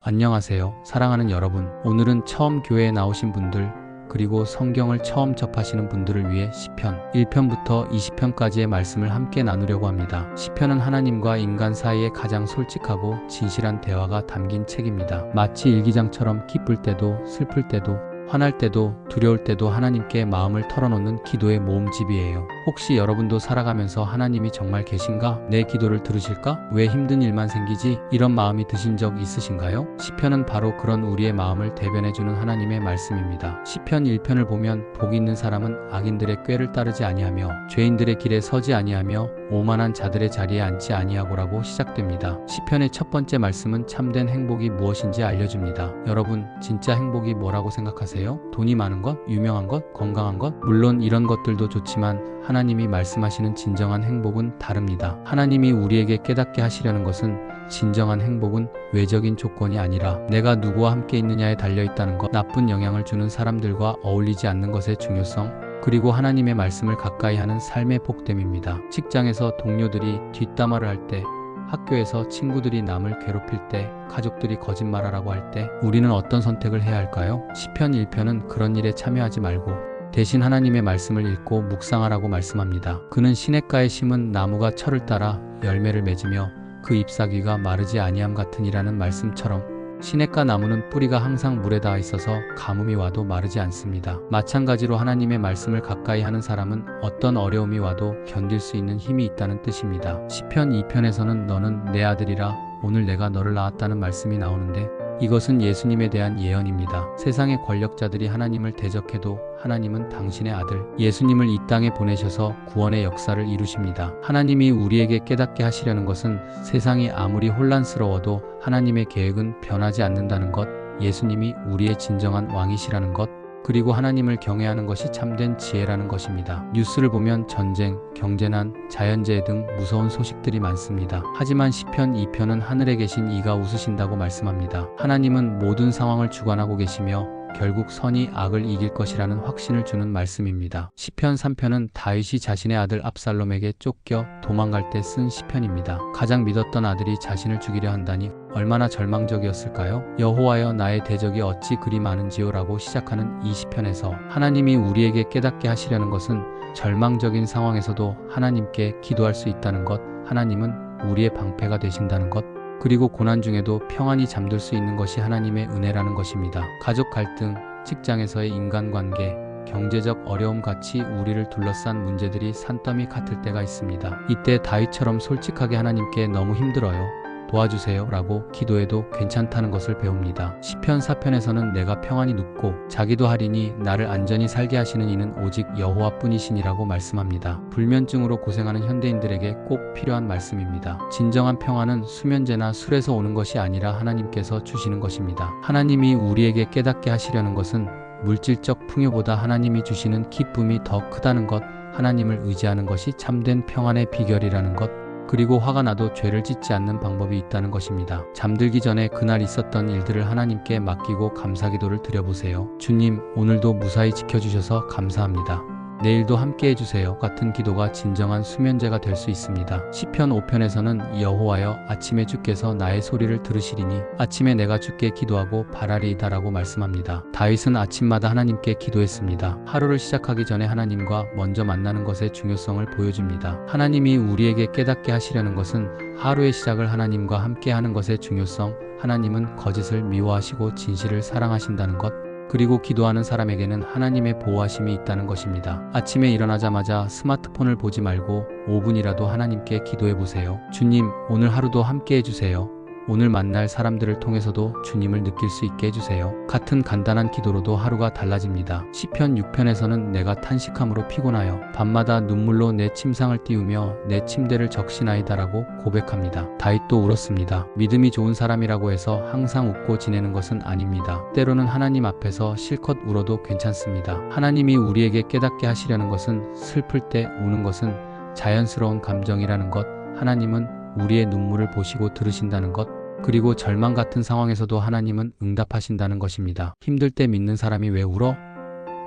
안녕하세요. 사랑하는 여러분. 오늘은 처음 교회에 나오신 분들, 그리고 성경을 처음 접하시는 분들을 위해 시편 1편부터 20편까지의 말씀을 함께 나누려고 합니다. 시편은 하나님과 인간 사이에 가장 솔직하고 진실한 대화가 담긴 책입니다. 마치 일기장처럼 기쁠 때도 슬플 때도 화날 때도 두려울 때도 하나님께 마음을 털어놓는 기도의 모음집이에요. 혹시 여러분도 살아가면서 하나님이 정말 계신가? 내 기도를 들으실까? 왜 힘든 일만 생기지? 이런 마음이 드신 적 있으신가요? 시편은 바로 그런 우리의 마음을 대변해주는 하나님의 말씀입니다. 시편 1편을 보면 복 있는 사람은 악인들의 꾀를 따르지 아니하며 죄인들의 길에 서지 아니하며 오만한 자들의 자리에 앉지 아니하고라고 시작됩니다. 시편의 첫 번째 말씀은 참된 행복이 무엇인지 알려줍니다. 여러분, 진짜 행복이 뭐라고 생각하세요? 돈이 많은 것, 유명한 것, 건강한 것? 물론 이런 것들도 좋지만 하나님이 말씀하시는 진정한 행복은 다릅니다. 하나님이 우리에게 깨닫게 하시려는 것은 진정한 행복은 외적인 조건이 아니라 내가 누구와 함께 있느냐에 달려있다는 것, 나쁜 영향을 주는 사람들과 어울리지 않는 것의 중요성, 그리고 하나님의 말씀을 가까이 하는 삶의 복됨입니다. 직장에서 동료들이 뒷담화를 할 때, 학교에서 친구들이 남을 괴롭힐 때, 가족들이 거짓말하라고 할 때 우리는 어떤 선택을 해야 할까요? 시편 1편은 그런 일에 참여하지 말고 대신 하나님의 말씀을 읽고 묵상하라고 말씀합니다. 그는 시냇가에 심은 나무가 철을 따라 열매를 맺으며 그 잎사귀가 마르지 아니함 같으니라는 말씀처럼 시냇가 나무는 뿌리가 항상 물에 닿아 있어서 가뭄이 와도 마르지 않습니다. 마찬가지로 하나님의 말씀을 가까이 하는 사람은 어떤 어려움이 와도 견딜 수 있는 힘이 있다는 뜻입니다. 시편 2편에서는 너는 내 아들이라 오늘 내가 너를 낳았다는 말씀이 나오는데 이것은 예수님에 대한 예언입니다. 세상의 권력자들이 하나님을 대적해도 하나님은 당신의 아들 예수님을 이 땅에 보내셔서 구원의 역사를 이루십니다. 하나님이 우리에게 깨닫게 하시려는 것은 세상이 아무리 혼란스러워도 하나님의 계획은 변하지 않는다는 것, 예수님이 우리의 진정한 왕이시라는 것, 그리고 하나님을 경외하는 것이 참된 지혜라는 것입니다. 뉴스를 보면 전쟁, 경제난, 자연재해 등 무서운 소식들이 많습니다. 하지만 시편 2편은 하늘에 계신 이가 웃으신다고 말씀합니다. 하나님은 모든 상황을 주관하고 계시며 결국 선이 악을 이길 것이라는 확신을 주는 말씀입니다. 시편 3편은 다윗이 자신의 아들 압살롬에게 쫓겨 도망갈 때 쓴 시편입니다. 가장 믿었던 아들이 자신을 죽이려 한다니 얼마나 절망적이었을까요? 여호와여 나의 대적이 어찌 그리 많은지요 라고 시작하는 이 시편에서 하나님이 우리에게 깨닫게 하시려는 것은 절망적인 상황에서도 하나님께 기도할 수 있다는 것, 하나님은 우리의 방패가 되신다는 것, 그리고 고난 중에도 평안히 잠들 수 있는 것이 하나님의 은혜라는 것입니다. 가족 갈등, 직장에서의 인간관계, 경제적 어려움 같이 우리를 둘러싼 문제들이 산더미 같을 때가 있습니다. 이때 다윗처럼 솔직하게 하나님께 너무 힘들어요, 도와주세요 라고 기도해도 괜찮다는 것을 배웁니다. 시편 4편에서는 내가 평안히 눕고 자기도 하리니 나를 안전히 살게 하시는 이는 오직 여호와뿐이시니라고 말씀합니다. 불면증으로 고생하는 현대인들에게 꼭 필요한 말씀입니다. 진정한 평안은 수면제나 술에서 오는 것이 아니라 하나님께서 주시는 것입니다. 하나님이 우리에게 깨닫게 하시려는 것은 물질적 풍요보다 하나님이 주시는 기쁨이 더 크다는 것, 하나님을 의지하는 것이 참된 평안의 비결이라는 것, 그리고 화가 나도 죄를 짓지 않는 방법이 있다는 것입니다. 잠들기 전에 그날 있었던 일들을 하나님께 맡기고 감사기도를 드려보세요. 주님, 오늘도 무사히 지켜주셔서 감사합니다. 내일도 함께 해주세요 같은 기도가 진정한 수면제가 될 수 있습니다. 시편 5편에서는 여호와여 아침에 주께서 나의 소리를 들으시리니 아침에 내가 주께 기도하고 바라리이다 라고 말씀합니다. 다윗은 아침마다 하나님께 기도했습니다. 하루를 시작하기 전에 하나님과 먼저 만나는 것의 중요성을 보여줍니다. 하나님이 우리에게 깨닫게 하시려는 것은 하루의 시작을 하나님과 함께 하는 것의 중요성, 하나님은 거짓을 미워하시고 진실을 사랑하신다는 것, 그리고 기도하는 사람에게는 하나님의 보호하심이 있다는 것입니다. 아침에 일어나자마자 스마트폰을 보지 말고 5분이라도 하나님께 기도해 보세요. 주님, 오늘 하루도 함께 해주세요. 오늘 만날 사람들을 통해서도 주님을 느낄 수 있게 해주세요. 같은 간단한 기도로도 하루가 달라집니다. 시편 6편에서는 내가 탄식함으로 피곤하여 밤마다 눈물로 내 침상을 띄우며 내 침대를 적시나이다라고 고백합니다. 다윗도 울었습니다. 믿음이 좋은 사람이라고 해서 항상 웃고 지내는 것은 아닙니다. 때로는 하나님 앞에서 실컷 울어도 괜찮습니다. 하나님이 우리에게 깨닫게 하시려는 것은 슬플 때 우는 것은 자연스러운 감정이라는 것, 하나님은 우리의 눈물을 보시고 들으신다는 것, 그리고 절망 같은 상황에서도 하나님은 응답하신다는 것입니다. 힘들 때 믿는 사람이 왜 울어?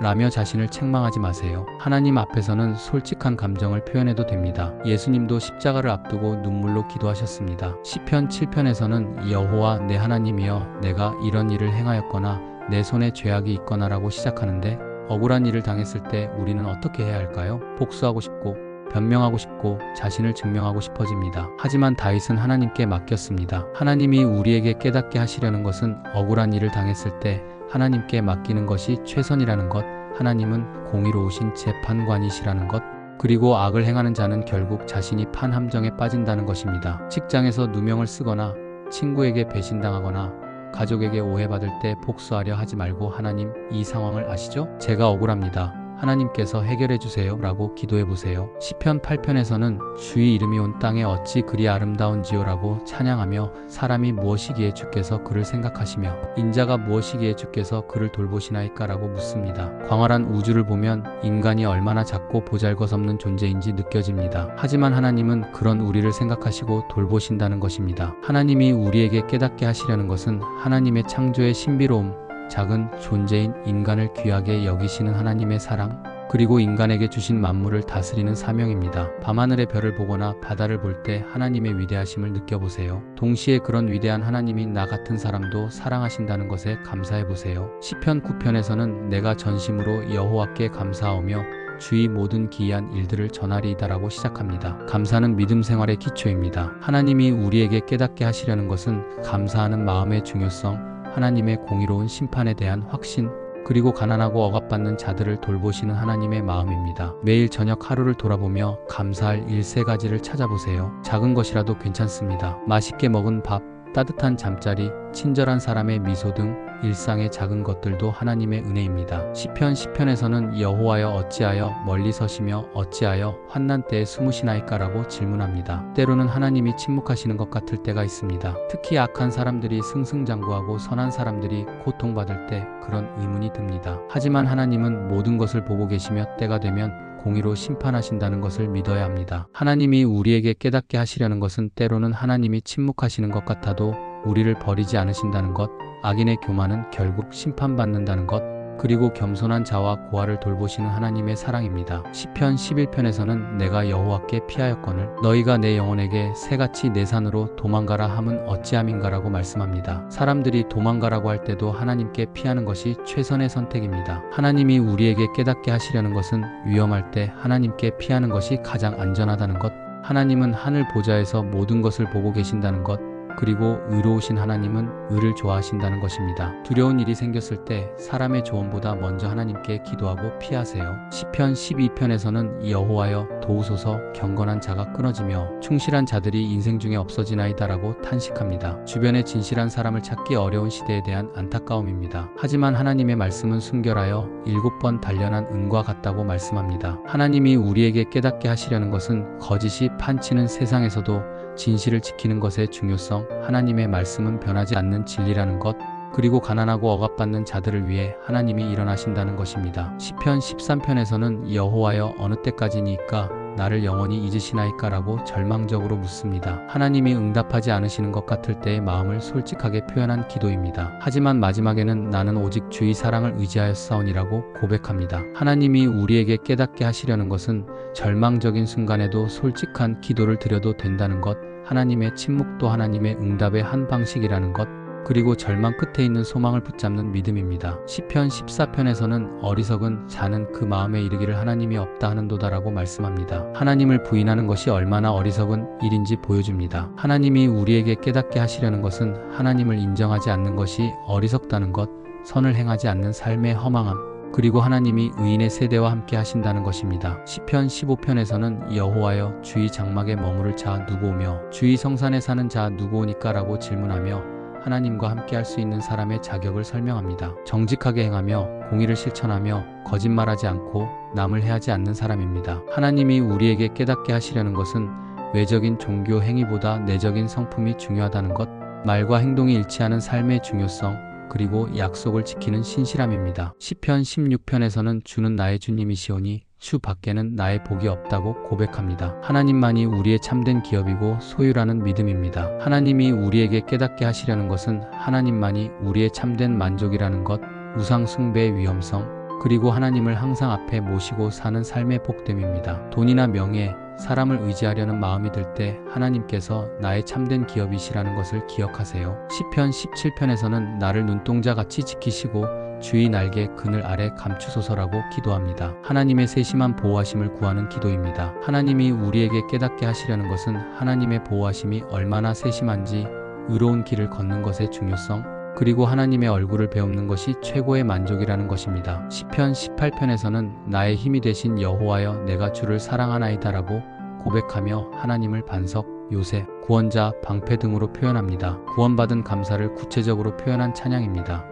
라며 자신을 책망하지 마세요. 하나님 앞에서는 솔직한 감정을 표현해도 됩니다. 예수님도 십자가를 앞두고 눈물로 기도하셨습니다. 시편 7편에서는 여호와 내 하나님이여 내가 이런 일을 행하였거나 내 손에 죄악이 있거나라고 시작하는데 억울한 일을 당했을 때 우리는 어떻게 해야 할까요? 복수하고 싶고 변명하고 싶고 자신을 증명하고 싶어집니다. 하지만 다윗은 하나님께 맡겼습니다. 하나님이 우리에게 깨닫게 하시려는 것은 억울한 일을 당했을 때 하나님께 맡기는 것이 최선이라는 것, 하나님은 공의로우신 재판관이시라는 것, 그리고 악을 행하는 자는 결국 자신이 판 함정에 빠진다는 것입니다. 직장에서 누명을 쓰거나 친구에게 배신당하거나 가족에게 오해받을 때 복수하려 하지 말고 하나님, 이 상황을 아시죠? 제가 억울합니다. 하나님께서 해결해 주세요 라고 기도해 보세요. 시편 8편에서는 주의 이름이 온 땅에 어찌 그리 아름다운지요 라고 찬양하며 사람이 무엇이기에 주께서 그를 생각하시며 인자가 무엇이기에 주께서 그를 돌보시나이까 라고 묻습니다. 광활한 우주를 보면 인간이 얼마나 작고 보잘것없는 존재인지 느껴집니다. 하지만 하나님은 그런 우리를 생각하시고 돌보신다는 것입니다. 하나님이 우리에게 깨닫게 하시려는 것은 하나님의 창조의 신비로움, 작은 존재인 인간을 귀하게 여기시는 하나님의 사랑, 그리고 인간에게 주신 만물을 다스리는 사명입니다. 밤하늘의 별을 보거나 바다를 볼 때 하나님의 위대하심을 느껴보세요. 동시에 그런 위대한 하나님이 나 같은 사람도 사랑하신다는 것에 감사해보세요. 시편 9편에서는 내가 전심으로 여호와께 감사하오며 주의 모든 기이한 일들을 전하리이다라고 시작합니다. 감사는 믿음 생활의 기초입니다. 하나님이 우리에게 깨닫게 하시려는 것은 감사하는 마음의 중요성, 하나님의 공의로운 심판에 대한 확신, 그리고 가난하고 억압받는 자들을 돌보시는 하나님의 마음입니다. 매일 저녁 하루를 돌아보며 감사할 일 3가지를 찾아보세요. 작은 것이라도 괜찮습니다. 맛있게 먹은 밥, 따뜻한 잠자리, 친절한 사람의 미소 등 일상의 작은 것들도 하나님의 은혜입니다. 시편 10편에서는 여호와여 어찌하여 멀리 서시며 어찌하여 환난 때에 숨으시나이까라고 질문합니다. 때로는 하나님이 침묵하시는 것 같을 때가 있습니다. 특히 악한 사람들이 승승장구하고 선한 사람들이 고통받을 때 그런 의문이 듭니다. 하지만 하나님은 모든 것을 보고 계시며 때가 되면 공의로 심판하신다는 것을 믿어야 합니다. 하나님이 우리에게 깨닫게 하시려는 것은 때로는 하나님이 침묵하시는 것 같아도 우리를 버리지 않으신다는 것, 악인의 교만은 결국 심판받는다는 것, 그리고 겸손한 자와 고아를 돌보시는 하나님의 사랑입니다. 시편 11편에서는 내가 여호와께 피하였거늘 너희가 내 영혼에게 새같이 내 산으로 도망가라 함은 어찌함인가라고 말씀합니다. 사람들이 도망가라고 할 때도 하나님께 피하는 것이 최선의 선택입니다. 하나님이 우리에게 깨닫게 하시려는 것은 위험할 때 하나님께 피하는 것이 가장 안전하다는 것, 하나님은 하늘 보좌에서 모든 것을 보고 계신다는 것, 그리고 의로우신 하나님은 의를 좋아하신다는 것입니다. 두려운 일이 생겼을 때 사람의 조언보다 먼저 하나님께 기도하고 피하세요. 시편 12편에서는 여호와여 도우소서 경건한 자가 끊어지며 충실한 자들이 인생 중에 없어지나이다라고 탄식합니다. 주변에 진실한 사람을 찾기 어려운 시대에 대한 안타까움입니다. 하지만 하나님의 말씀은 순결하여 7번 단련한 은과 같다고 말씀합니다. 하나님이 우리에게 깨닫게 하시려는 것은 거짓이 판치는 세상에서도 진실을 지키는 것의 중요성, 하나님의 말씀은 변하지 않는 진리라는 것, 그리고 가난하고 억압받는 자들을 위해 하나님이 일어나신다는 것입니다. 시편 13편에서는 여호와여 어느 때까지니까 나를 영원히 잊으시나이까 라고 절망적으로 묻습니다. 하나님이 응답하지 않으시는 것 같을 때의 마음을 솔직하게 표현한 기도입니다. 하지만 마지막에는 나는 오직 주의 사랑을 의지하였사오니라고 고백합니다. 하나님이 우리에게 깨닫게 하시려는 것은 절망적인 순간에도 솔직한 기도를 드려도 된다는 것, 하나님의 침묵도 하나님의 응답의 한 방식이라는 것, 그리고 절망 끝에 있는 소망을 붙잡는 믿음입니다. 시편 14편에서는 어리석은 자는 그 마음에 이르기를 하나님이 없다 하는도다라고 말씀합니다. 하나님을 부인하는 것이 얼마나 어리석은 일인지 보여줍니다. 하나님이 우리에게 깨닫게 하시려는 것은 하나님을 인정하지 않는 것이 어리석다는 것, 선을 행하지 않는 삶의 허망함, 그리고 하나님이 의인의 세대와 함께 하신다는 것입니다. 시편 15편에서는 여호와여 주의 장막에 머무를 자 누구 오며 주의 성산에 사는 자 누구 오니까 라고 질문하며 하나님과 함께 할 수 있는 사람의 자격을 설명합니다. 정직하게 행하며 공의를 실천하며 거짓말하지 않고 남을 해하지 않는 사람입니다. 하나님이 우리에게 깨닫게 하시려는 것은 외적인 종교 행위보다 내적인 성품이 중요하다는 것, 말과 행동이 일치하는 삶의 중요성, 그리고 약속을 지키는 신실함입니다. 시편 16편에서는 주는 나의 주님이시오니 주 밖에는 나의 복이 없다고 고백합니다. 하나님만이 우리의 참된 기업이고 소유라는 믿음입니다. 하나님이 우리에게 깨닫게 하시려는 것은 하나님만이 우리의 참된 만족이라는 것, 우상 숭배의 위험성, 그리고 하나님을 항상 앞에 모시고 사는 삶의 복됨입니다. 돈이나 명예, 사람을 의지하려는 마음이 들 때 하나님께서 나의 참된 기업이시라는 것을 기억하세요. 시편 17편에서는 나를 눈동자같이 지키시고 주의 날개 그늘 아래 감추소서라고 기도합니다. 하나님의 세심한 보호하심을 구하는 기도입니다. 하나님이 우리에게 깨닫게 하시려는 것은 하나님의 보호하심이 얼마나 세심한지, 의로운 길을 걷는 것의 중요성, 그리고 하나님의 얼굴을 배우는 것이 최고의 만족이라는 것입니다. 시편 18편에서는 나의 힘이 되신 여호와여 내가 주를 사랑하나이다라고 고백하며 하나님을 반석, 요새, 구원자, 방패 등으로 표현합니다. 구원받은 감사를 구체적으로 표현한 찬양입니다.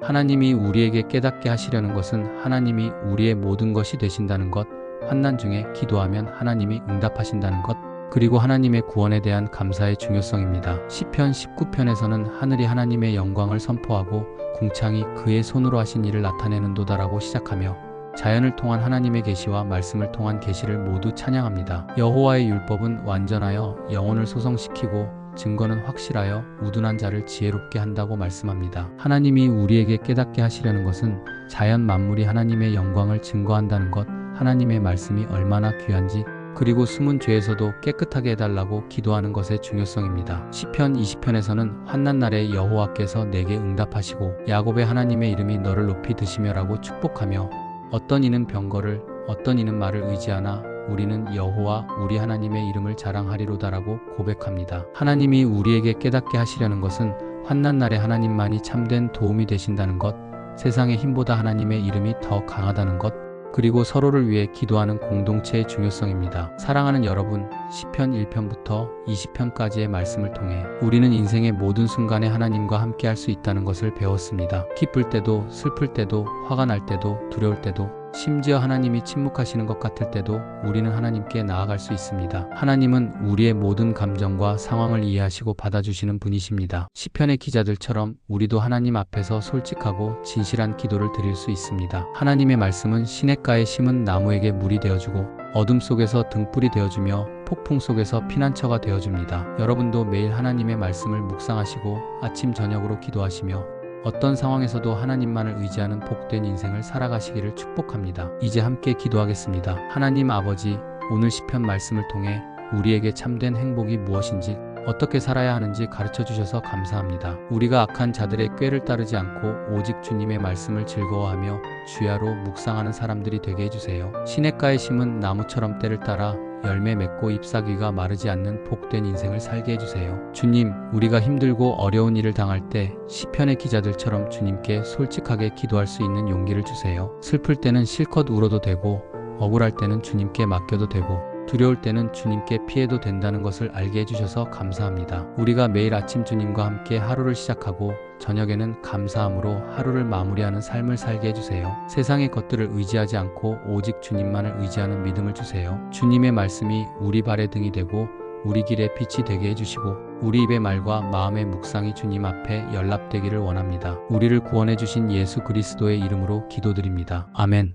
하나님이 우리에게 깨닫게 하시려는 것은 하나님이 우리의 모든 것이 되신다는 것, 환난 중에 기도하면 하나님이 응답하신다는 것, 그리고 하나님의 구원에 대한 감사의 중요성입니다. 시편 19편에서는 하늘이 하나님의 영광을 선포하고 궁창이 그의 손으로 하신 일을 나타내는 도다라고 시작하며 자연을 통한 하나님의 계시와 말씀을 통한 계시를 모두 찬양합니다. 여호와의 율법은 완전하여 영혼을 소성시키고 증거는 확실하여 우둔한 자를 지혜롭게 한다고 말씀합니다. 하나님이 우리에게 깨닫게 하시려는 것은 자연 만물이 하나님의 영광을 증거한다는 것, 하나님의 말씀이 얼마나 귀한지, 그리고 숨은 죄에서도 깨끗하게 해달라고 기도하는 것의 중요성입니다. 시편 20편에서는 환난 날에 여호와께서 내게 응답하시고 야곱의 하나님의 이름이 너를 높이 드시며라고 축복하며 어떤 이는 병거를 어떤 이는 말을 의지하나 우리는 여호와 우리 하나님의 이름을 자랑하리로다라고 고백합니다. 하나님이 우리에게 깨닫게 하시려는 것은 환난 날에 하나님만이 참된 도움이 되신다는 것, 세상의 힘보다 하나님의 이름이 더 강하다는 것, 그리고 서로를 위해 기도하는 공동체의 중요성입니다. 사랑하는 여러분, 시편 1편부터 20편까지의 말씀을 통해 우리는 인생의 모든 순간에 하나님과 함께 할 수 있다는 것을 배웠습니다. 기쁠 때도, 슬플 때도, 화가 날 때도, 두려울 때도, 심지어 하나님이 침묵하시는 것 같을 때도 우리는 하나님께 나아갈 수 있습니다. 하나님은 우리의 모든 감정과 상황을 이해하시고 받아주시는 분이십니다. 시편의 기자들처럼 우리도 하나님 앞에서 솔직하고 진실한 기도를 드릴 수 있습니다. 하나님의 말씀은 시냇가에 심은 나무에게 물이 되어주고 어둠 속에서 등불이 되어주며 폭풍 속에서 피난처가 되어줍니다. 여러분도 매일 하나님의 말씀을 묵상하시고 아침 저녁으로 기도하시며 어떤 상황에서도 하나님만을 의지하는 복된 인생을 살아가시기를 축복합니다. 이제 함께 기도하겠습니다. 하나님 아버지, 오늘 시편 말씀을 통해 우리에게 참된 행복이 무엇인지, 어떻게 살아야 하는지 가르쳐 주셔서 감사합니다. 우리가 악한 자들의 꾀를 따르지 않고 오직 주님의 말씀을 즐거워하며 주야로 묵상하는 사람들이 되게 해주세요. 시냇가에 심은 나무처럼 때를 따라 열매 맺고 잎사귀가 마르지 않는 복된 인생을 살게 해주세요. 주님, 우리가 힘들고 어려운 일을 당할 때 시편의 기자들처럼 주님께 솔직하게 기도할 수 있는 용기를 주세요. 슬플 때는 실컷 울어도 되고 억울할 때는 주님께 맡겨도 되고 두려울 때는 주님께 피해도 된다는 것을 알게 해주셔서 감사합니다. 우리가 매일 아침 주님과 함께 하루를 시작하고 저녁에는 감사함으로 하루를 마무리하는 삶을 살게 해주세요. 세상의 것들을 의지하지 않고 오직 주님만을 의지하는 믿음을 주세요. 주님의 말씀이 우리 발의 등이 되고 우리 길의 빛이 되게 해주시고 우리 입의 말과 마음의 묵상이 주님 앞에 연락되기를 원합니다. 우리를 구원해 주신 예수 그리스도의 이름으로 기도드립니다. 아멘.